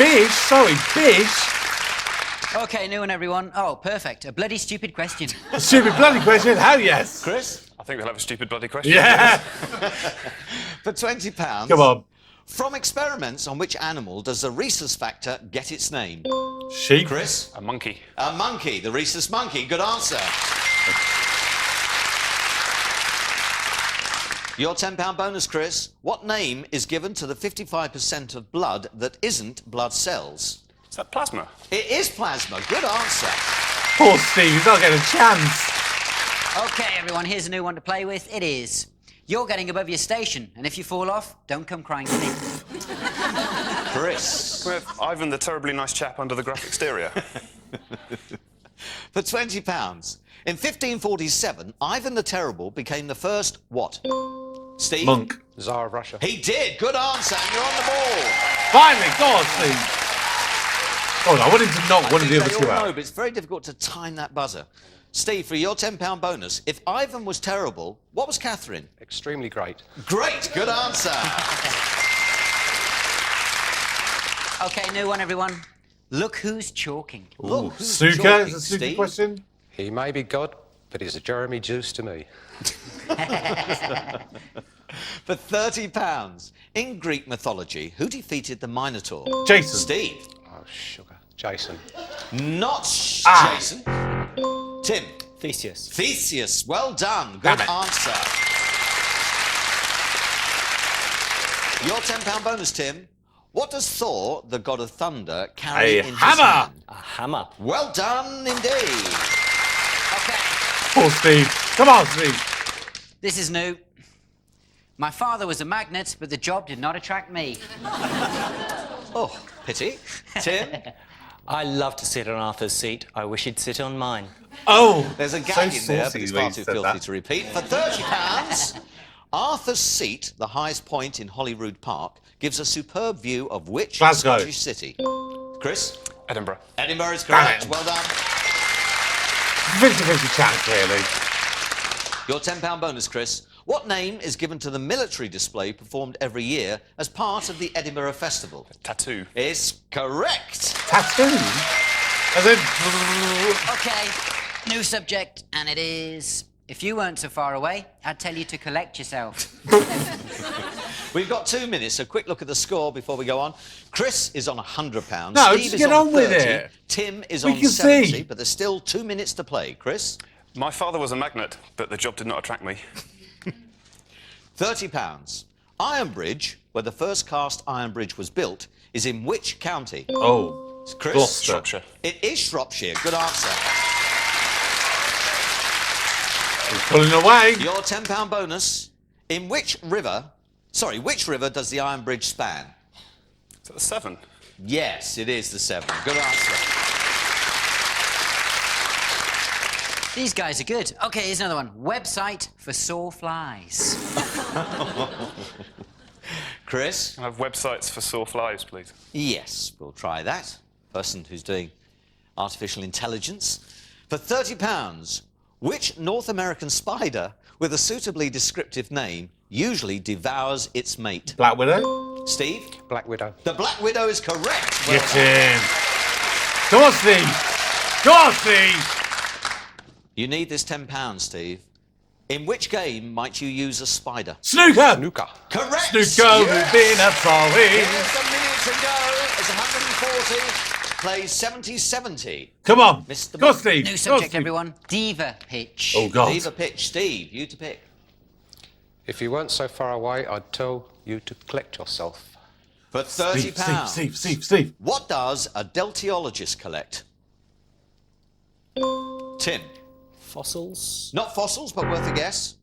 Bish? Sorry, Bish? Okay, new one, everyone. Oh, perfect. A bloody stupid question. A stupid bloody question. Hell yes. Chris? I think we'll have a stupid bloody question. Yeah. For £20. Come on. From experiments on which animal does the rhesus factor get its name? Sheep. Chris? A monkey. A monkey, the rhesus monkey. Good answer. Your £10 bonus, Chris. What name is given to the 55% of blood that isn't blood cells? Is that plasma? It is plasma. Good answer. Poor Steve, he's not getting a chance. Okay, everyone, here's a new one to play with. It is. You're getting above your station, and if you fall off, don't come crying to me. Chris. Can we have Ivan, the terribly nice chap under the gruff exterior? For £20. In 1547, Ivan the Terrible became the first what? Steve? Monk. Tsar of Russia. He did. Good answer. And you're on the ball. Finally, go on, Steve. Go on, I wanted to knock one of the I other think two they all know, out. but it's very difficult to time that buzzer. Steve, for your £10 bonus, if Ivan was terrible, what was Catherine? Extremely great. Great. Good answer. Okay, new one, everyone. Look who's chalking. Look, who's Suka? talking, Is a Suka Steve? question? He may be God, but he's a Jeremy Juice to me. For £30. In Greek mythology, who defeated the Minotaur? Jason. Steve. Oh, sugar. Jason. Not Jason. Tim. Theseus. Theseus. Well done. Damn Good it. answer. Your £10 bonus, Tim. What does Thor, the god of thunder, carry A in his hammer. hand? A hammer. Well done indeed. Okay, Poor Steve. Come on, Steve. this is new. My father was a magnet, but the job did not attract me. Oh, pity. Tim. I love to sit on Arthur's seat. I wish he'd sit on mine. Oh, There's a so gag in there, but saucy it's the way far you too said filthy that. to repeat. For £30, Arthur's Seat, the highest point in Holyrood Park, gives a superb view of which Glasgow. Scottish city? Chris? Edinburgh. Edinburgh is Damn correct. it. Well done. 50-50 chance, really. Your £10 bonus, Chris. What name is given to the military display performed every year as part of the Edinburgh Festival? Tattoo. Is correct. Tattoo? As in... Okay, new subject, and it is... If you weren't so far away, I'd tell you to collect yourself. We've got 2 minutes. A quick look at the score before we go on. Chris is on £100. No, Steve just is get on on with 30. it. Tim is We on can 70, see. but there's still 2 minutes to play. Chris? My father was a magnet, but the job did not attract me. £30. Iron Bridge, where the first cast iron bridge was built, is in which county? Oh, Chris? Gloucester. Shropshire. It is Shropshire. Good answer. He's pulling away. Your £10 bonus. In which river does the Iron Bridge span? Is that the Severn? Yes, it is the Severn. Good answer. These guys are good. OK, here's another one. Website for sawflies. Chris? I have websites for sore flies, please. Yes, we'll try that. Person who's doing artificial intelligence. For £30, which North American spider with a suitably descriptive name usually devours its mate? Black Widow? Steve? Black Widow. The Black Widow is correct. Well Get done. in. Come on, Steve. Come on, Steve. You need this £10, Steve. In which game might you use a spider? Snooker. Snooker. Correct. Snooker, we've been a sorry. Here's a minute to go. It's 140. Plays 70-70. Come on. Mr. Go, Steve. New Go, subject, Steve. everyone. Diva pitch. Oh, God. Leave a pitch. Steve, you to pick. If you weren't so far away, I'd tell you to collect yourself. For £30. Steve. What does a deltiologist collect? Tim. Fossils? Not fossils, but worth a guess.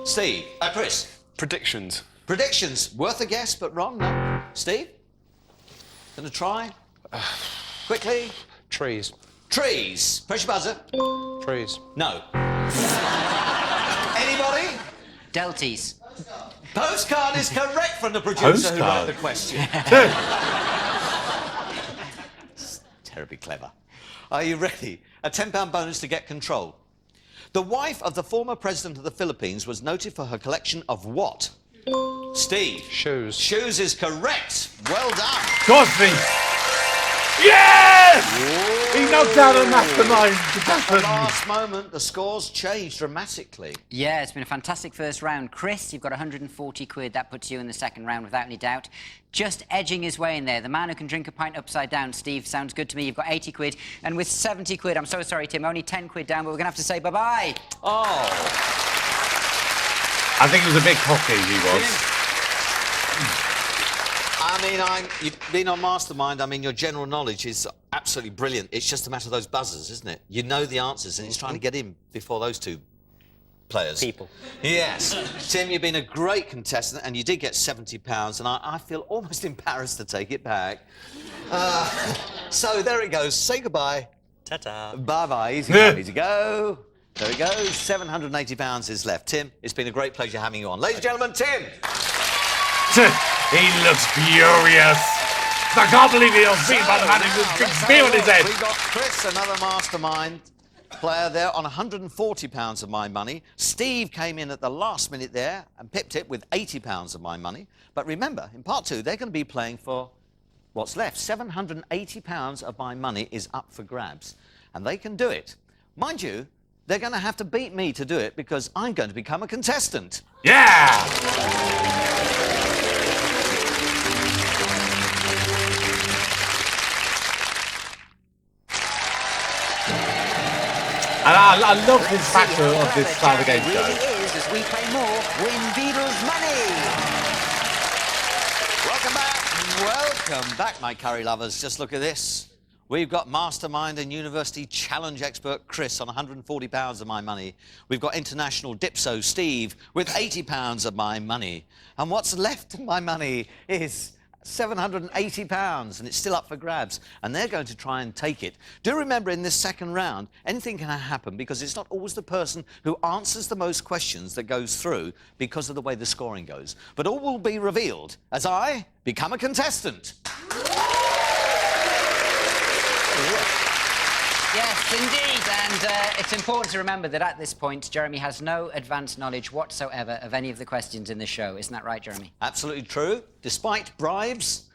Steve. Chris. Predictions. Predictions. Worth a guess, but wrong, no? Steve? Gonna try? Quickly. Trees. Trees. Press your buzzer. Trees. No. Anybody? Delties. Postcard is correct from the producer who wrote Postcard? the question. Terribly clever. Are you ready? A £10 bonus to get control. The wife of the former president of the Philippines was noted for her collection of what? Steve. Shoes. Shoes is correct. Well done. Go on, Steve. Yes! He knocked out a mastermind. At the last moment, the scores changed dramatically. Yeah, it's been a fantastic first round. Chris, you've got 140 quid. That puts you in the second round without any doubt. Just edging his way in there. The man who can drink a pint upside down, Steve, sounds good to me. You've got 80 quid. And with 70 quid, I'm so sorry, Tim, only 10 quid down, but we're going to have to say bye-bye. Oh. I think he was a bit cocky, he was. I mean, you've been on Mastermind. I mean, your general knowledge is absolutely brilliant. It's just a matter of those buzzers, isn't it? You know the answers, and it's trying to get in before those two players. People. Yes. Tim, you've been a great contestant, and you did get £70, and I feel almost embarrassed to take it back. So there it goes. Say goodbye. Ta-ta. Bye-bye. Easy come, easy go. There we go. £780 is left. Tim, it's been a great pleasure having you on. Ladies and gentlemen, Tim. He looks furious. I can't believe he was beaten by the man with a big spear on his head. We've got Chris, another mastermind player there, on £140 of my money. Steve came in at the last minute there and pipped it with £80 of my money. But remember, in part two, they're going to be playing for what's left. £780 of my money is up for grabs. And they can do it. Mind you, they're going to have to beat me to do it because I'm going to become a contestant. Yeah! And I love this factor of this style of game It show. really is, as we play more, win Beadle's money. Welcome back. Welcome back, my curry lovers. Just look at this. We've got Mastermind and University Challenge expert Chris on £140 of my money. We've got international dipso Steve with £80 of my money. And what's left of my money is £780, and it's still up for grabs. And they're going to try and take it. Do remember, in this second round, anything can happen because it's not always the person who answers the most questions that goes through because of the way the scoring goes. But all will be revealed as I become a contestant. Yes, indeed. And it's important to remember that at this point, Jeremy has no advanced knowledge whatsoever of any of the questions in the show. Isn't that right, Jeremy? Absolutely true. Despite bribes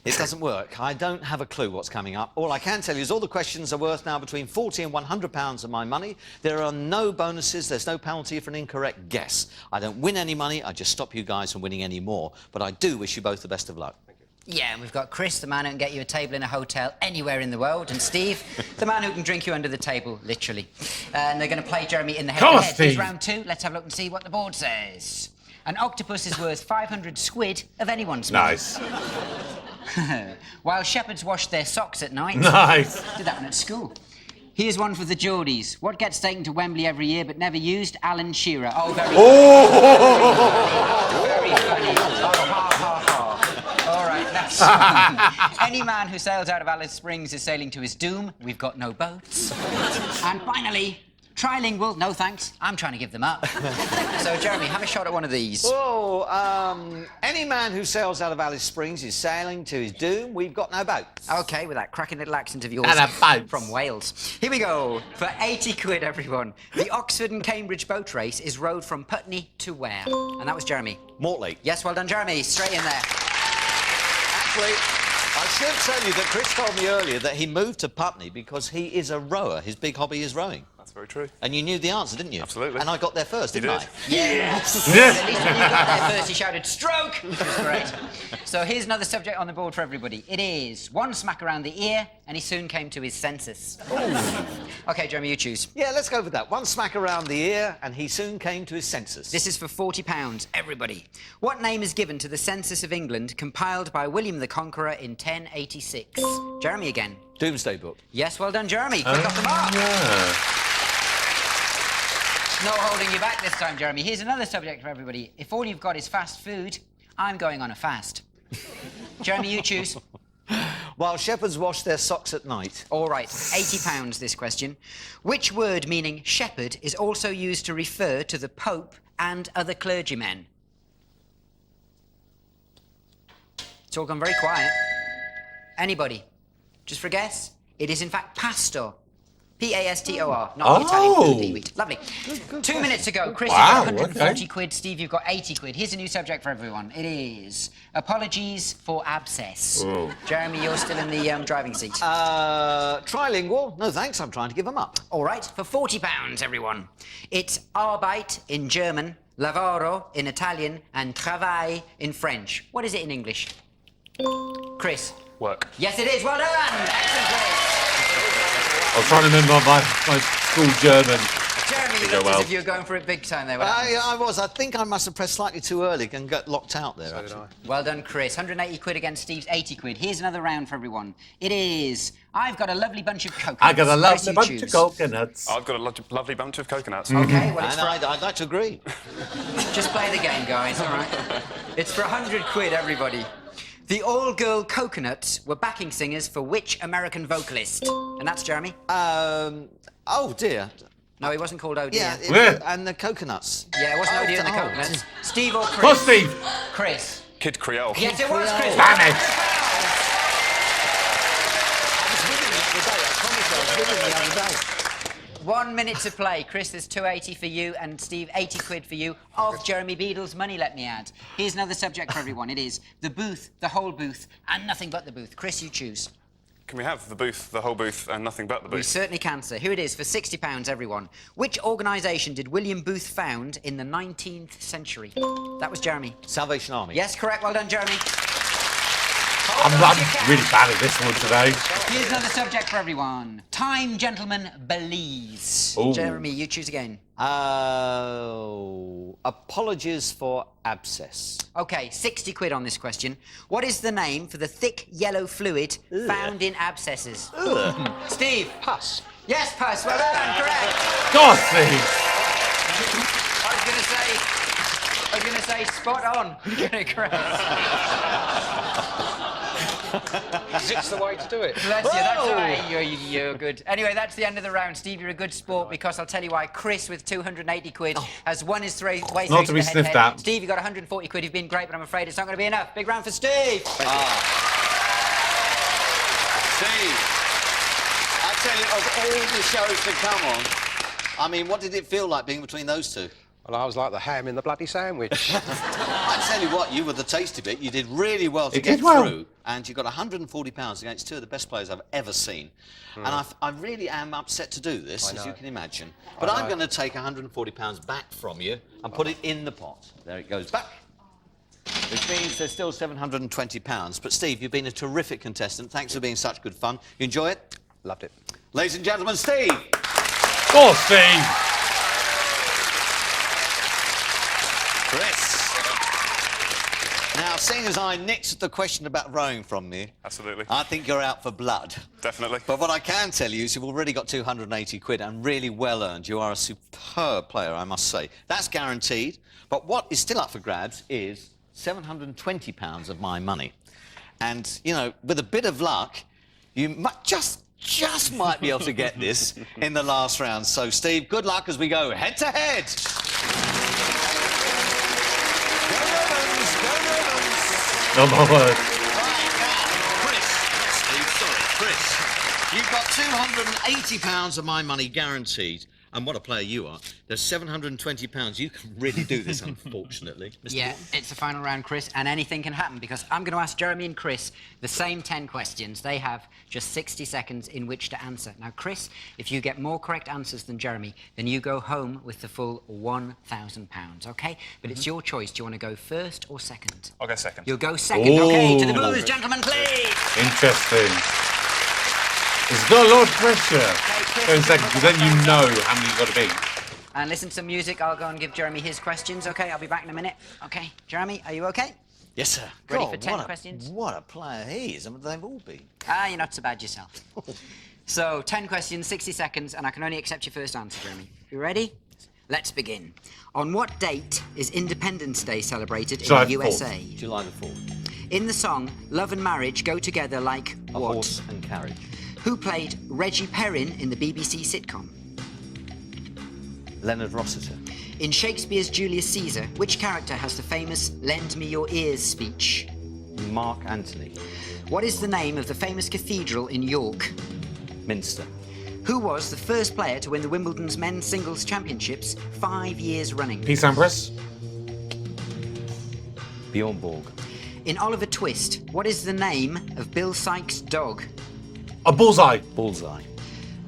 It doesn't work. I don't have a clue what's coming up. All I can tell you is all the questions are worth now between £40 and £100 of my money. There are no bonuses. There's no penalty for an incorrect guess. I don't win any money. I just stop you guys from winning any more. But I do wish you both the best of luck. Yeah, and we've got Chris, the man who can get you a table in a hotel anywhere in the world, and Steve, the man who can drink you under the table, literally. And they're going to play Jeremy in the head-to-head. Here's round 2. Let's have a look and see what the board says. An octopus is worth 500 squid of anyone's money. Nice. While shepherds wash their socks at night. Nice. Did that one at school. Here's one for the Geordies. What gets taken to Wembley every year but never used? Alan Shearer. Oh, very very funny. Oh, ha, ha, ha. All right, that's Any man who sails out of Alice Springs is sailing to his doom. We've got no boats. And finally, trilingual. No, thanks. I'm trying to give them up. So, Jeremy, have a shot at one of these. Oh, any man who sails out of Alice Springs is sailing to his doom. We've got no boats. OK, with that cracking little accent of yours. And a boat. From Wales. Here we go. For 80 quid, everyone. The Oxford and Cambridge boat race is rowed from Putney to where? And that was Jeremy. Mortlake. Yes, well done, Jeremy. Straight in there. Actually, I should tell you that Chris told me earlier that he moved to Putney because he is a rower. His big hobby is rowing. That's very true. And you knew the answer, didn't you? Absolutely. And I got there first, didn't I? Yes. At least when you got there first, he shouted, stroke! Which was great. So here's another subject on the board for everybody. It is one smack around the ear, and he soon came to his senses. OK, Jeremy, you choose. Yeah, let's go with that. One smack around the ear, and he soon came to his senses. This is for £40, everybody. What name is given to the census of England compiled by William the Conqueror in 1086? Jeremy again. Doomsday Book. Yes, well done, Jeremy. Quick off the mark. Yeah. No holding you back this time, Jeremy. Here's another subject for everybody. If all you've got is fast food, I'm going on a fast. Jeremy, you choose. While shepherds wash their socks at night. All right, £80 this question. Which word meaning shepherd is also used to refer to the Pope and other clergymen? It's all gone very quiet. Anybody? Just for a guess? It is in fact pastor. P-A-S-T-O-R, not the Italian food that you eat. Lovely. 2 minutes ago, Chris, Wow, you've got 140 okay. quid. Steve, you've got 80 quid. Here's a new subject for everyone. It is apologies for abscess. Ooh. Jeremy, you're still in the driving seat. Trilingual. No, thanks. I'm trying to give them up. All right, for £40, everyone. It's Arbeit in German, lavoro in Italian, and travail in French. What is it in English? Chris? Work. Yes, it is. Well done. Excellent, Chris. I was trying to remember my school German. Jeremy, you looked as if you were going for it big time there. I was. I think I must have pressed slightly too early and got locked out there. So did I. Well done, Chris. 180 quid against Steve's 80 quid. Here's another round for everyone. It is, I've got a lovely bunch of coconuts. I got a Chris, lovely you bunch of choose. coconuts. I've got a lovely bunch of coconuts. OK, well, it's And for... I'd like to agree. Just play the game, guys, all right? It's for 100 quid, everybody. The all-girl Coconuts were backing singers for which American vocalist? And that's Jeremy. Oh, dear. No, he wasn't called Oh Dear. And the coconuts. Yeah, it wasn't Oh Dear and the oh. Coconuts. Steve or Chris? Go, Steve. Chris. Kid Creole. Yes, it was Chris. Damn it. I was with him the other day. I promise I was with him the other day. 1 minute to play. Chris, there's 280 for you, and Steve, 80 quid for you, of Jeremy Beadle's money, let me add. Here's another subject for everyone. It is the booth, the whole booth, and nothing but the booth. Chris, you choose. Can we have the booth, the whole booth, and nothing but the We booth? certainly can, sir. Here it is for £60, everyone. Which organisation did William Booth found in the 19th century? That was Jeremy. Salvation Army. Yes, correct. Well done, Jeremy. I'm really bad at this one today. Here's another subject for everyone. Time, gentlemen, Belize. Ooh. Jeremy, you choose again. Apologies for abscess. OK, 60 quid on this question. What is the name for the thick yellow fluid found in abscesses? Steve. Pus. Yes, pus. Well done, correct. God, Steve. I was going to say spot on. Correct. It's the way to do it. Bless you, that's right. You're good. Anyway, that's the end of the round. Steve, you're a good sport because I'll tell you why. Chris, with 280 quid, has won his way through Not to be the sniffed head-to-head. at. Steve, you got 140 quid. You've been great, but I'm afraid it's not going to be enough. Big round for Steve. Steve, I tell you, of all the shows to come on, I mean, what did it feel like being between those two? Well, I was like the ham in the bloody sandwich. I tell you what, you were the tasty bit. You did really well to You get did well. through, and you got £140 against two of the best players I've ever seen. And I really am upset to do this, as you can imagine. But I'm going to take £140 back from you and put it in the pot. There it goes back. Which means there's still £720. But Steve, you've been a terrific contestant. Thanks for being such good fun. You enjoy it? Loved it. Ladies and gentlemen, Steve. Oh, Steve. Chris. Now, seeing as I nicked the question about rowing from you, Absolutely. I think you're out for blood. Definitely. But what I can tell you is you've already got 280 quid and really well earned. You are a superb player, I must say. That's guaranteed. But what is still up for grabs is £720 of my money. And, you know, with a bit of luck, you just might be able to get this in the last round. So, Steve, good luck as we go head-to-head. Oh, my word. Right, now, Chris. Steve, sorry, Chris. You've got £280 of my money guaranteed. And what a player you are. There's £720. You can really do this, unfortunately. Mr. Yeah, it's the final round, Chris, and anything can happen because I'm going to ask Jeremy and Chris the same 10 questions. They have just 60 seconds in which to answer. Now, Chris, if you get more correct answers than Jeremy, then you go home with the full £1,000, OK? But it's your choice. Do you want to go first or second? I'll go second. You'll go second, OK? To the booze, gentlemen, please! Interesting. It's got a lot of pressure. Go second, because then you know how many you've got to beat. And listen to some music. I'll go and give Jeremy his questions, OK? I'll be back in a minute. OK, Jeremy, are you OK? Yes, sir. Ready God, for 10 questions? What a player he is. I mean, they've all been. Ah, you're not so bad yourself. So, 10 questions, 60 seconds, and I can only accept your first answer, Jeremy. You ready? Let's begin. On what date is Independence Day celebrated in the USA? July the 4th. In the song, Love and Marriage go together like A what? horse and carriage. Who played Reggie Perrin in the BBC sitcom? Leonard Rossiter. In Shakespeare's Julius Caesar, which character has the famous Lend Me Your Ears speech? Mark Antony. What is the name of the famous cathedral in York? Minster. Who was the first player to win the Wimbledon's men's singles championships 5 years running? Pete Sampras. Bjorn Borg. In Oliver Twist, what is the name of Bill Sikes' dog? A bullseye. Bullseye.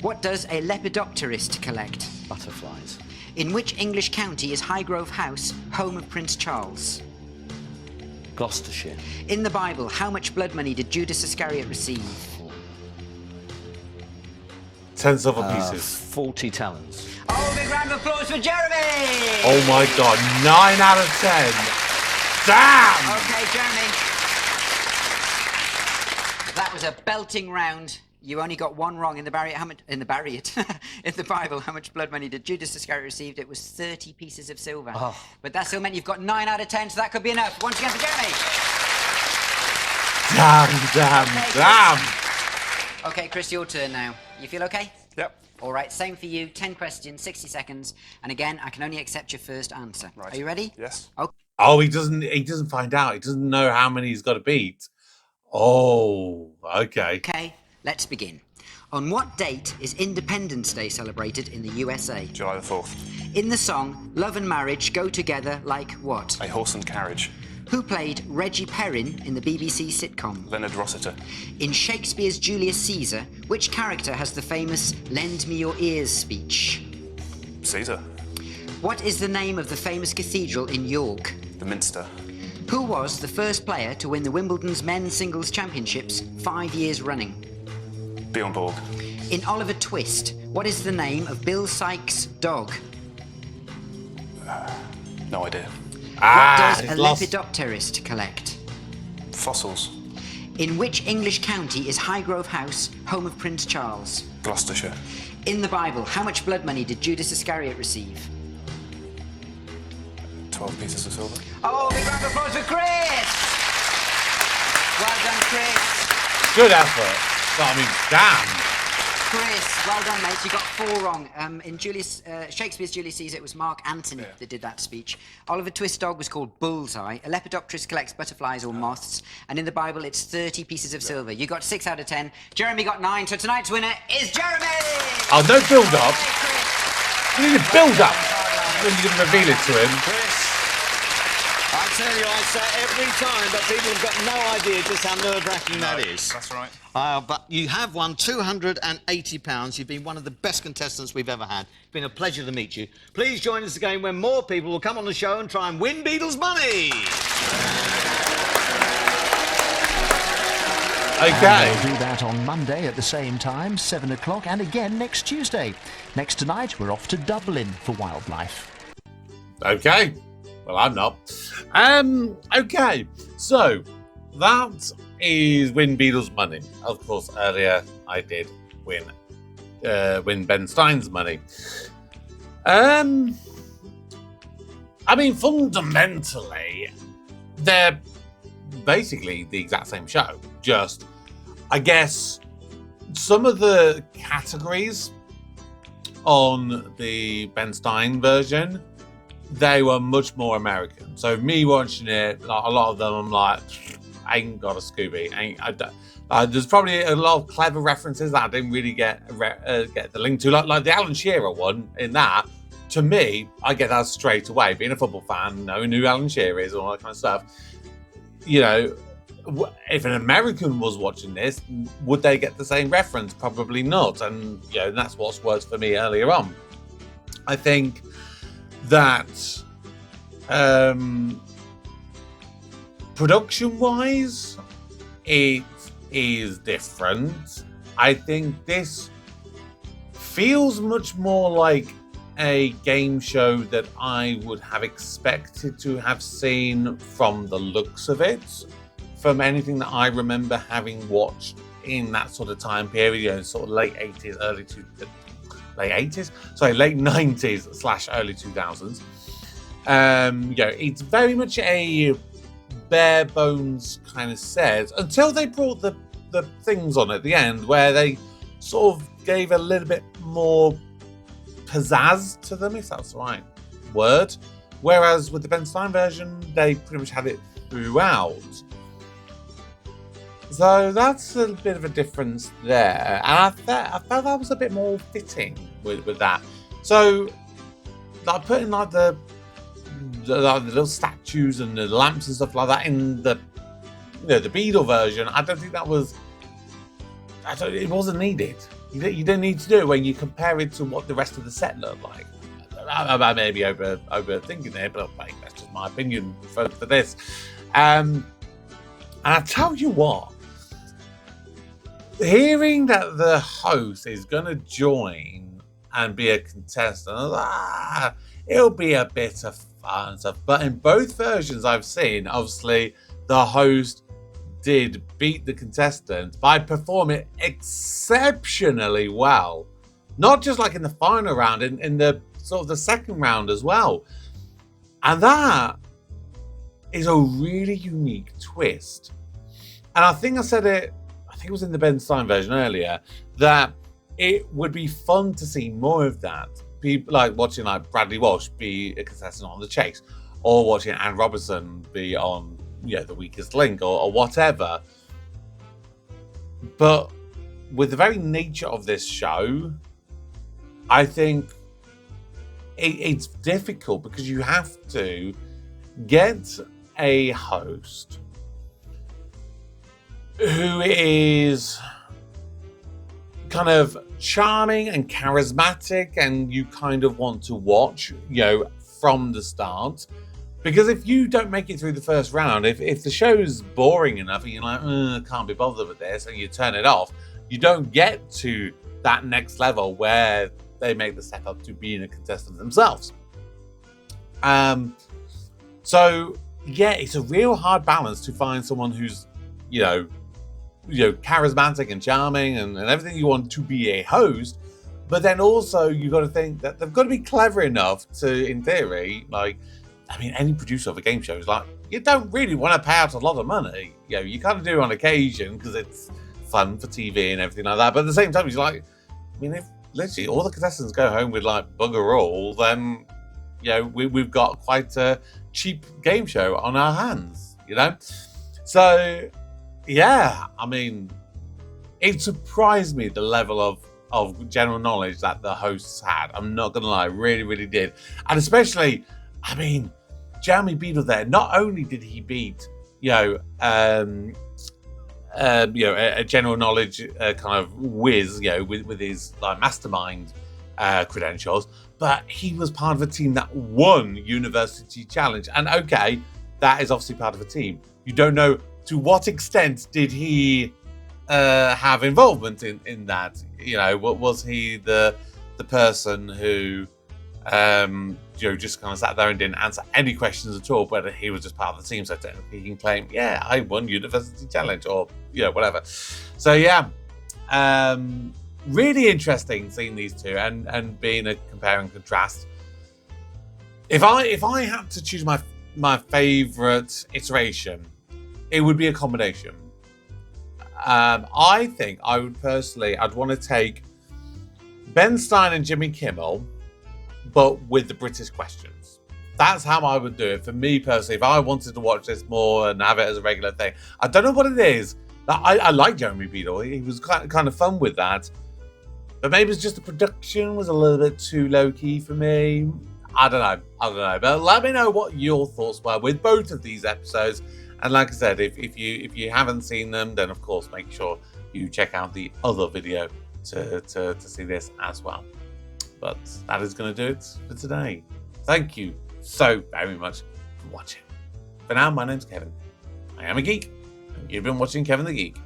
What does a lepidopterist collect? Butterflies. In which English county is Highgrove House, home of Prince Charles? Gloucestershire. In the Bible, how much blood money did Judas Iscariot receive? 10 silver pieces. 40 talents. Oh, big round of applause for Jeremy! Oh my God, 9 out of 10. Damn! Okay, Jeremy. That was a belting round. You only got one wrong in the Bible. In the Bible, how much blood money did Judas Iscariot receive? It was 30 pieces of silver. Oh. But that still meant you've got 9 out of 10, so that could be enough. Once again for Jeremy. Damn. Okay, Chris, your turn now. You feel okay? Yep. All right, same for you. 10 questions, 60 seconds. And again, I can only accept your first answer. Right. Are you ready? Yes. Okay. Oh, he doesn't find out. He doesn't know how many he's got to beat. Oh, okay. Okay, let's begin. On what date is Independence Day celebrated in the USA? July the 4th. In the song, Love and Marriage go together like what? A horse and carriage. Who played Reggie Perrin in the BBC sitcom? Leonard Rossiter. In Shakespeare's Julius Caesar, which character has the famous Lend Me Your Ears speech? Caesar. What is the name of the famous cathedral in York? The Minster. Who was the first player to win the Wimbledon's men's singles championships 5 years running? Bjorn Borg. In Oliver Twist, what is the name of Bill Sikes' dog? No idea. What does a lepidopterist collect? Fossils. In which English county is Highgrove House, home of Prince Charles? Gloucestershire. In the Bible, how much blood money did Judas Iscariot receive? 12 pieces of silver. Oh, big round of applause for Chris! Well done, Chris. Good effort. But I mean, damn. Chris, well done, mate. You got 4 wrong. In Shakespeare's Julius Caesar, it was Mark Antony that did that speech. Oliver Twist's dog was called Bullseye. A lepidopterist collects butterflies or moths. And in the Bible, it's 30 pieces of silver. You got 6 out of 10. Jeremy got 9, so tonight's winner is Jeremy! Oh, no build-up. We need a build-up. when you're going to reveal it to him. Chris, I tell you, I say it every time, but people have got no idea just how nerve-wracking that is. That's right. But you have won £280. You've been one of the best contestants we've ever had. It's been a pleasure to meet you. Please join us again when more people will come on the show and try and win Beetle's money. Okay. We'll do that on Monday at the same time, 7 o'clock, and again next Tuesday. Next tonight, we're off to Dublin for wildlife. Okay. Well, I'm not. Okay. So, that is win Beetle's money. Of course, earlier I did win Ben Stein's money. I mean, fundamentally, they're basically the exact same show. Just, I guess, some of the categories on the Ben Stein version, they were much more American. So me watching it, like, a lot of them, I'm like, I ain't got a Scooby. There's probably a lot of clever references that I didn't really get the link to, like the Alan Shearer one. In that, to me, I get that straight away. Being a football fan, knowing who Alan Shearer is, and all that kind of stuff. You know, if an American was watching this, would they get the same reference? Probably not. And you know, that's what's worked for me earlier on. I think that production-wise, it is different. I think this feels much more like a game show that I would have expected to have seen from the looks of it, from anything that I remember having watched in that sort of time period, you know, sort of late 80s, late 90s / early 2000s. You know, it's very much a bare bones kind of set until they brought the things on at the end, where they sort of gave a little bit more pizzazz to them, if that's the right word. Whereas with the Ben Stein version, they pretty much had it throughout. So that's a little bit of a difference there. And I felt that was a bit more fitting with that. So, like putting like the little statues and the lamps and stuff like that in the, you know, the Beadle version, I don't think that was. It wasn't needed. You didn't need to do it when you compare it to what the rest of the set looked like. I may be overthinking it, but like, that's just my opinion for this. And I tell you what, hearing that the host is going to join and be a contestant, it'll be a bit of fun and stuff. But in both versions I've seen, obviously, the host did beat the contestant by performing exceptionally well. Not just like in the final round, in the sort of the second round as well. And that is a really unique twist. And I think I said it, I think it was in the Ben Stein version earlier, that it would be fun to see more of that. People like watching like Bradley Walsh be a contestant on The Chase, or watching Anne Robertson be on, you know, The Weakest Link or whatever. But with the very nature of this show, I think it's difficult because you have to get a host who is kind of charming and charismatic and you kind of want to watch, you know, from the start. Because if you don't make it through the first round, if the show's boring enough and you're like, can't be bothered with this, and you turn it off, you don't get to that next level where they make the step up to being a contestant themselves. So yeah, it's a real hard balance to find someone who's, you know, charismatic and charming and everything you want to be a host, but then also you got to think that they've got to be clever enough to, in theory, like, I mean, any producer of a game show is like, you don't really want to pay out a lot of money. You know, you kind of do on occasion because it's fun for TV and everything like that. But at the same time, it's like, I mean, if literally all the contestants go home with like bugger all, then, you know, we've got quite a cheap game show on our hands, you know? So, yeah, I mean, it surprised me the level of general knowledge that the hosts had. I'm not going to lie, really, really did. And especially, I mean, Jeremy Beadle there, not only did he beat, a general knowledge kind of whiz, with his like mastermind credentials, but he was part of a team that won University Challenge. And okay, that is obviously part of a team. You don't know to what extent did he have involvement in that. What was he the person who just kind of sat there and didn't answer any questions at all, whether he was just part of the team, so technically he can claim, yeah, I won University Challenge, or whatever. So really interesting seeing these two and being a compare and contrast. If I had to choose my favorite iteration, it would be a combination. I think I would personally, I'd want to take Ben Stein and Jimmy Kimmel, but with the British questions. That's how I would do it. For me personally, if I wanted to watch this more and have it as a regular thing, I don't know what it is. I like Jeremy Beadle. He was kind of fun with that. But maybe it's just the production was a little bit too low-key for me. I don't know. But let me know what your thoughts were with both of these episodes. And like I said, if you haven't seen them, then of course make sure you check out the other video to see this as well. But that is going to do it for today. Thank you so very much for watching. For now, my name's Kevin. I am a geek, and you've been watching Kevin the Geek.